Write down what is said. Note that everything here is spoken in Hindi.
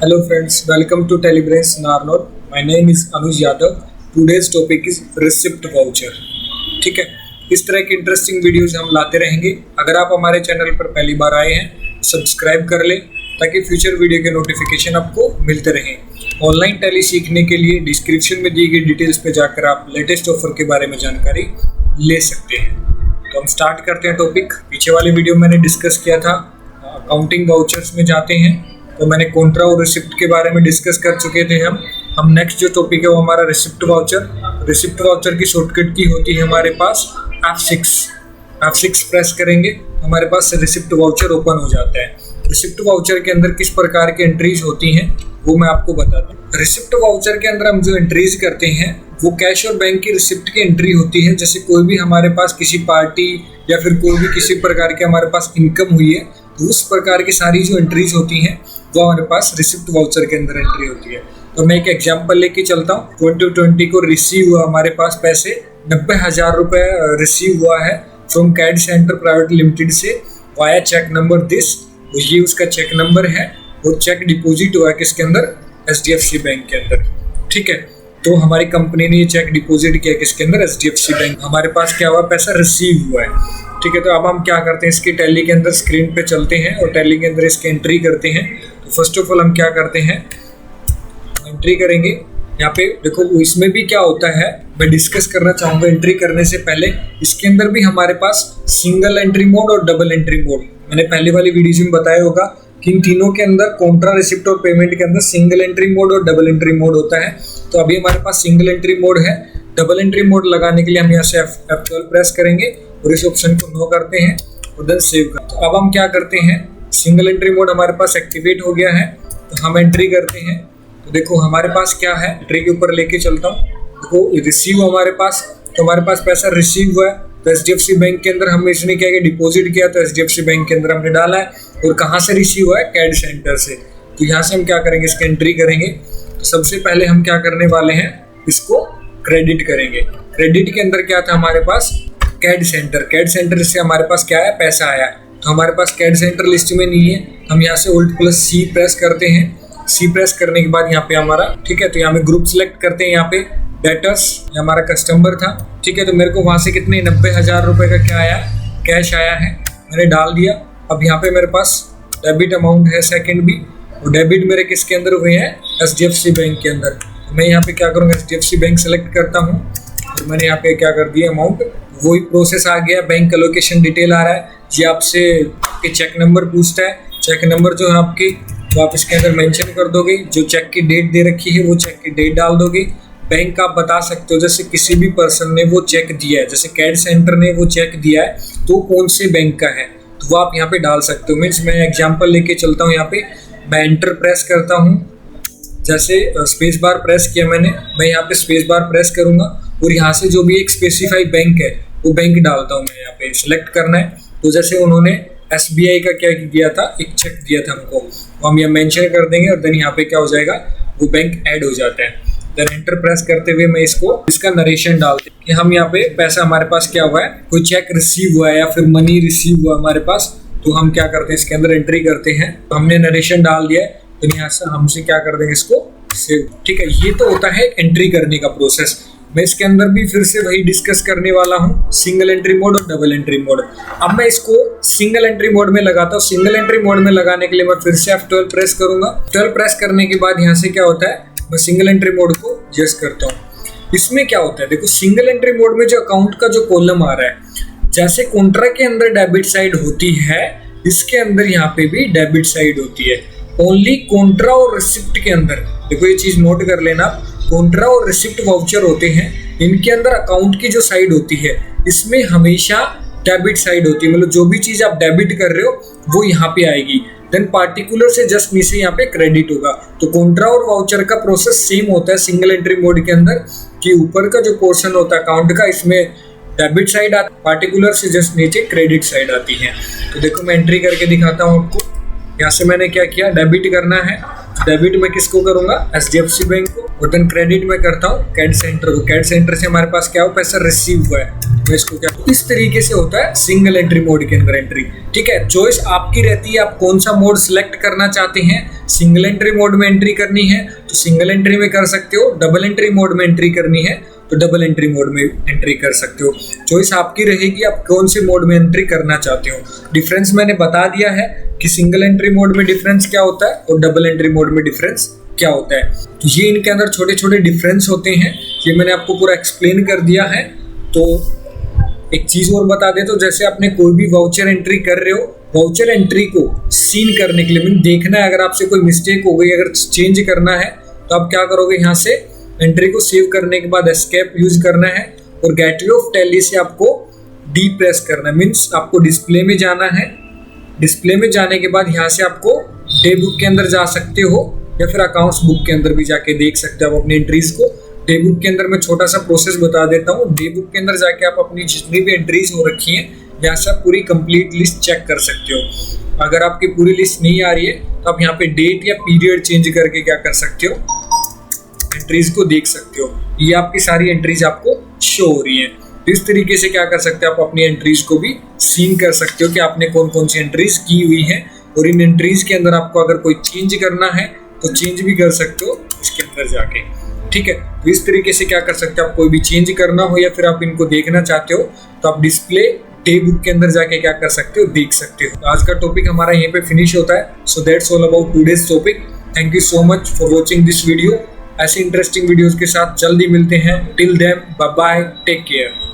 Hello friends, welcome to tallybrainsnarnaul. My name is Anuj Yadav. Today's topic is receipt voucher. ठीक है, इस तरह के इंटरेस्टिंग वीडियोस हम लाते रहेंगे। अगर आप हमारे चैनल पर पहली बार आए हैं सब्सक्राइब कर लें ताकि फ्यूचर वीडियो के नोटिफिकेशन आपको मिलते रहें। ऑनलाइन टैली सीखने के लिए डिस्क्रिप्शन में दी गई डिटेल्स पे जाकर आप लेटेस्ट ऑफर के बारे में जानकारी ले सकते हैं। तो हम स्टार्ट करते हैं टॉपिक। पीछे वाले वीडियो मैंने डिस्कस किया था, अकाउंटिंग वाउचर्स में जाते हैं तो मैंने कॉन्ट्रा और रिसिप्ट के बारे में डिस्कस कर चुके थे। हम नेक्स्ट जो टॉपिक है वो हमारा रिसिप्ट वाउचर। रिसिप्ट वाउचर की शॉर्टकट की होती है हमारे पास F6 प्रेस करेंगे हमारे पास रिसिप्ट वाउचर ओपन हो जाता है। रिसिप्ट वाउचर के अंदर किस प्रकार की एंट्रीज होती हैं वो मैं आपको बताता हूँ। रिसिप्ट वाउचर के अंदर हम जो एंट्रीज करते हैं वो कैश और बैंक की रिसिप्ट की एंट्री होती है। जैसे कोई भी हमारे पास किसी पार्टी या फिर कोई भी किसी प्रकार की हमारे पास इनकम हुई है तो उस प्रकार की सारी जो एंट्रीज होती हैं वो हमारे पास रिसिप्ट वाउचर के अंदर एंट्री होती है। तो मैं एक एग्जांपल लेके चलता हूँ। 2020 को रिसीव हुआ हमारे पास पैसे 90,000 रुपये रिसीव हुआ है from CAD centre private limited से वाया चेक नंबर दिस। ये उसका चेक नंबर है और चेक डिपॉजिट हुआ है किसके अंदर, HDFC बैंक के अंदर। ठीक है, तो हमारी कंपनी ने ये चेक डिपॉजिट किया किसके अंदर, HDFC बैंक। हमारे पास क्या हुआ, पैसा रिसीव हुआ है। ठीक है, तो अब हम क्या करते हैं, इसकी टैली के अंदर स्क्रीन पे चलते हैं और टैली के अंदर इसकी एंट्री करते हैं। तो फर्स्ट ऑफ ऑल हम क्या करते हैं, एंट्री करेंगे। यहाँ पे देखो इसमें भी क्या होता है मैं डिस्कस करना चाहूँगा। एंट्री करने से पहले इसके अंदर भी हमारे पास सिंगल एंट्री मोड और डबल एंट्री मोड, मैंने पहले वाली वीडियो में बताया होगा कि इन तीनों के अंदर कॉन्ट्रा, रिसिप्ट और पेमेंट के अंदर सिंगल एंट्री मोड और डबल एंट्री मोड होता है। तो अभी हमारे पास सिंगल एंट्री मोड है। डबल एंट्री मोड लगाने के लिए हम यहाँ से F12 प्रेस करेंगे और इस ऑप्शन को नो करते हैं और देन सेव करते हैं। अब हम क्या करते हैं, सिंगल एंट्री मोड हमारे पास एक्टिवेट हो गया है तो हम एंट्री करते हैं। तो देखो हमारे पास क्या है, एंट्री के ऊपर लेके चलता हूँ। देखो रिसीव हमारे पास, तो हमारे पास पैसा रिसीव हुआ है तो HDFC बैंक के अंदर हमने इसने क्या किया, डिपॉजिट किया तो HDFC बैंक के अंदर हमने डाला है। और कहाँ से रिसीव हुआ है, कैड सेंटर से। तो यहाँ से हम क्या करेंगे, इसकी एंट्री करेंगे। तो सबसे पहले हम क्या करने वाले हैं, इसको क्रेडिट करेंगे। क्रेडिट के अंदर क्या था हमारे पास, कैड सेंटर। कैड सेंटर से हमारे पास क्या है, पैसा आया। तो हमारे पास कैड सेंटर लिस्ट में नहीं है, हम यहाँ से Alt+C प्रेस करते हैं। C प्रेस करने के बाद यहाँ पे हमारा, ठीक है, तो यहाँ पे ग्रुप सेलेक्ट करते हैं। यहाँ पे डेटर्स हमारा कस्टमर था। ठीक है, तो मेरे को वहाँ से कितने 90,000 रुपये का क्या आया, कैश आया है, मैंने डाल दिया। अब यहाँ पे मेरे पास डेबिट अमाउंट है सेकंड भी, और डेबिट मेरे किसके अंदर हुए हैं, HDFC बैंक के अंदर। तो मैं यहाँ पे क्या करूँगा, HDFC बैंक सेलेक्ट करता हूँ और मैंने यहाँ पे क्या कर दिया, अमाउंट वही प्रोसेस आ गया। बैंक लोकेशन डिटेल आ रहा है, ये आपसे आपके चेक नंबर पूछता है। चेक नंबर जो है आपकी वो आप इसके अंदर मेंशन कर दोगे। जो चेक की डेट दे रखी है वो चेक की डेट डाल दोगे। बैंक आप बता सकते हो, जैसे किसी भी पर्सन ने वो चेक दिया है, जैसे कैड सेंटर ने वो चेक दिया है तो कौन से बैंक का है तो वो आप यहाँ पे डाल सकते हो। मीन्स मैं एग्जांपल लेके चलता हूँ। यहाँ पे मैं एंटर प्रेस करता हूँ, जैसे स्पेस बार प्रेस किया मैंने, मैं यहाँ पे स्पेस बार प्रेस करूँगा और यहाँ से जो भी एक स्पेसिफाई बैंक है वो बैंक डालता हूँ। मैं यहाँ पे सिलेक्ट करना है। तो जैसे उन्होंने SBI का क्या दिया था, एक चेक दिया था हमको, वो हम यहाँ मेंशन कर देंगे और देन यहाँ पे क्या हो जाएगा, वो बैंक ऐड हो जाता है। देन एंटर प्रेस करते हुए मैं इसका नरेशन डालते हैं कि हम यहाँ पे पैसा हमारे पास क्या हुआ है, कोई चेक रिसीव हुआ है या फिर मनी रिसीव हुआ हमारे पास। तो हम क्या करते हैं, इसके अंदर एंट्री करते हैं। तो हमने नरेशन डाल दिया है तो यहाँ से हमसे क्या कर देंगे, इसको सेव। ठीक है, ये तो होता है एंट्री करने का प्रोसेस। मैं इसके अंदर भी फिर से वही डिस्कस करने वाला हूँ, सिंगल एंट्री मोड और डबल एंट्री मोड। अब मैं इसको सिंगल एंट्री मोड में लगाता हूँ। सिंगल एंट्री मोड में लगाने के लिए मैं फिर से F12 प्रेस करूंगा। 12 प्रेस करने के बाद यहाँ से क्या होता है, मैं सिंगल एंट्री मोड को यस करता हूँ। इसमें क्या होता है, देखो सिंगल एंट्री मोड में जो अकाउंट का जो कॉलम आ रहा है, जैसे कॉन्ट्रा के अंदर डेबिट साइड होती है, इसके अंदर यहाँ पे भी डेबिट साइड होती है। ओनली कॉन्ट्रा और रिसिप्ट के अंदर, देखो ये चीज नोट कर लेना, कॉन्ट्रा और रिसिप्ट वाउचर होते हैं, इनके अंदर अकाउंट की जो साइड होती है इसमें हमेशा डेबिट साइड होती है। मतलब जो भी चीज आप डेबिट कर रहे हो वो यहाँ पे आएगी। देन पार्टिकुलर से जस्ट नीचे यहाँ पे क्रेडिट होगा। तो कॉन्ट्रा और वाउचर का प्रोसेस सेम होता है सिंगल एंट्री मोड के अंदर, कि ऊपर का जो पोर्शन होता है अकाउंट का, इसमें डेबिट साइड आती है, पार्टिकुलर से जस्ट नीचे क्रेडिट साइड आती है। तो देखो मैं एंट्री करके दिखाता हूँ आपको। यहाँ से मैंने क्या किया, डेबिट करना है। डेबिट मैं किसको करूंगा, HDFC बैंक को। और देन क्रेडिट में करता हूँ कैड सेंटर को, कैड सेंटर से हमारे पास क्या हो, पैसा रिसीव हुआ है, मैं इसको क्या, इस तरीके से होता है सिंगल एंट्री मोड के अंदर एंट्री। ठीक है, चॉइस आपकी रहती है, आप कौन सा मोड सिलेक्ट करना चाहते हैं। सिंगल एंट्री मोड में एंट्री करनी है तो सिंगल एंट्री में कर सकते हो, डबल एंट्री मोड में एंट्री करनी है तो डबल एंट्री मोड में एंट्री कर सकते हो। चॉइस आपकी रहेगी, आप कौन से मोड में एंट्री करना चाहते हो। डिफरेंस मैंने बता दिया है कि सिंगल एंट्री मोड में डिफरेंस क्या होता है और डबल एंट्री मोड में डिफरेंस क्या होता है। तो ये इनके अंदर छोटे छोटे डिफरेंस होते हैं, ये मैंने आपको पूरा एक्सप्लेन कर दिया है। तो एक चीज और बता देता हूं, जैसे आपने कोई भी वाउचर एंट्री कर रहे हो, वाउचर एंट्री को सीन करने के लिए मीन देखना है, अगर आपसे कोई मिस्टेक हो गई, अगर चेंज करना है तो आप क्या करोगे, यहाँ से एंट्री को सेव करने के बाद एस्केप यूज करना है और गेटवे ऑफ टैली से आपको डी प्रेस करना है। मीन्स आपको डिस्प्ले में जाना है, डिस्प्ले में जाने के बाद यहाँ से आपको डे बुक के अंदर जा सकते हो या फिर अकाउंट्स बुक के अंदर भी जाके देख सकते हो आप अपनी एंट्रीज को। डे बुक के अंदर मैं छोटा सा प्रोसेस बता देता हूँ। डे बुक के अंदर जाके आप अपनी जितनी भी एंट्रीज हो रखी हैं यहाँ से आप पूरी कंप्लीट लिस्ट चेक कर सकते हो। अगर आपकी पूरी लिस्ट नहीं आ रही है तो आप यहाँ पे डेट या पीरियड चेंज करके क्या कर सकते हो, एंट्रीज को देख सकते हो। ये आपकी सारी एंट्रीज आपको शो हो रही हैं। इस तरीके से क्या कर सकते हो, आप अपनी एंट्रीज को भी सीन कर सकते हो कि आपने कौन कौन सी एंट्रीज की हुई हैं और इन एंट्रीज के अंदर आपको अगर कोई चेंज करना है तो चेंज भी कर सकते हो इसके अंदर जाके। ठीक है, तो इस तरीके से क्या कर सकते हो, आप कोई भी चेंज करना हो या फिर आप इनको देखना चाहते हो तो आप डिस्प्ले डे बुक के अंदर जाके क्या कर सकते हो, देख सकते हो। आज का टॉपिक हमारा यहीं पे फिनिश होता है। So that's all about today's topic. Thank you so much for watching this video. ऐसे इंटरेस्टिंग वीडियोस के साथ जल्दी मिलते हैं। Till then bye bye, take care.